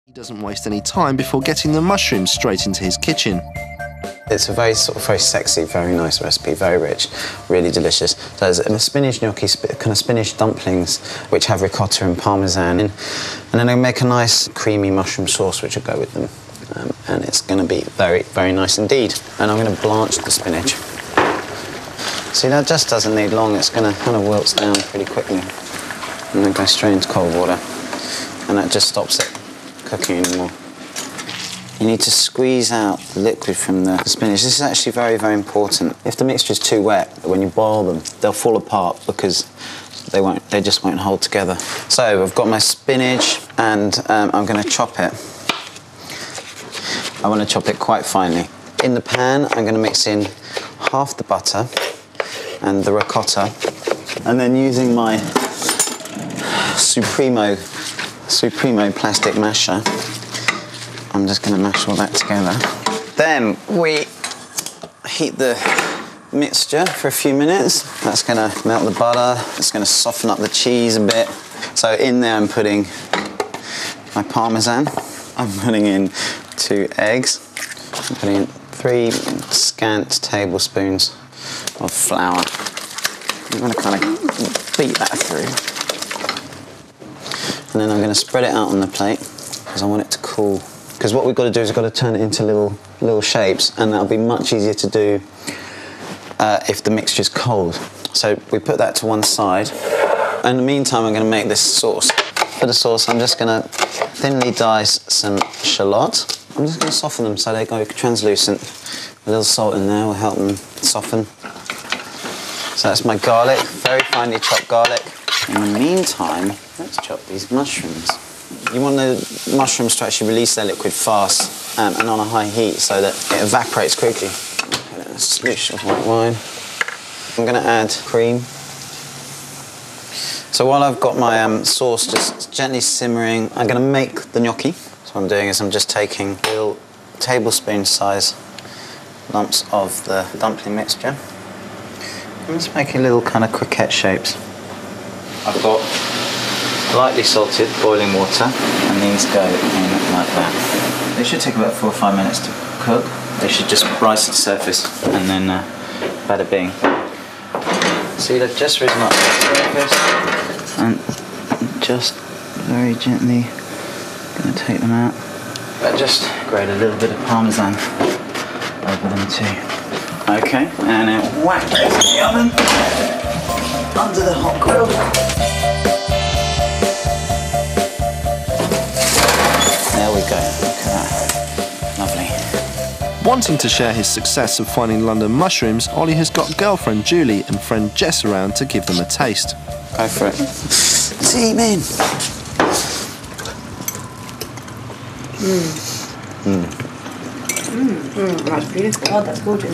He doesn't waste any time before getting the mushrooms straight into his kitchen. It's a very sexy, very nice recipe, very rich, really delicious. So there's a spinach gnocchi, kind of spinach dumplings, which have ricotta and parmesan in, and then I make a nice creamy mushroom sauce which will go with them, and it's going to be very, very nice indeed. And I'm going to blanch the spinach. See, that just doesn't need long. It's going to kind of wilt down pretty quickly, and then go straight into cold water, and that just stops it cooking anymore. You need to squeeze out the liquid from the spinach. This is actually very, very important. If the mixture is too wet, when you boil them, they'll fall apart because they just won't hold together. So I've got my spinach, and I'm going to chop it. I want to chop it quite finely. In the pan, I'm going to mix in half the butter and the ricotta, and then using my Supremo plastic masher, I'm just going to mash all that together. Then we heat the mixture for a few minutes. That's going to melt the butter. It's going to soften up the cheese a bit. So in there I'm putting my parmesan. I'm putting in 2 eggs. I'm putting in 3 scant tablespoons of flour. I'm going to kind of beat that through. And then I'm going to spread it out on the plate because I want it to cool. Because what we've got to do is we've got to turn it into little shapes, and that'll be much easier to do if the mixture is cold. So we put that to one side. In the meantime, I'm going to make this sauce. For the sauce, I'm just going to thinly dice some shallots. I'm just going to soften them so they go translucent. A little salt in there will help them soften. So that's my garlic, very finely chopped garlic. In the meantime, let's chop these mushrooms. You want the mushrooms to actually release their liquid fast and on a high heat so that it evaporates quickly. Put a sploosh of white wine. I'm going to add cream. So while I've got my sauce just gently simmering, I'm going to make the gnocchi. So what I'm doing is I'm just taking little tablespoon-size lumps of the dumpling mixture. I'm just making little kind of croquette shapes. I've got lightly salted boiling water, and these go in like that. They should take about 4 or 5 minutes to cook. They should just rise to the surface, and then bada bing. See, they've just risen up to the surface, and just very gently going to take them out. But just grate a little bit of parmesan over them too. Okay, and then whack those in the oven under the hot grill. There we go, look at that, lovely. Wanting to share his success of finding London mushrooms, Ollie has got girlfriend Julie and friend Jess around to give them a taste. Go for it. Team in. That's beautiful. Oh, that's good.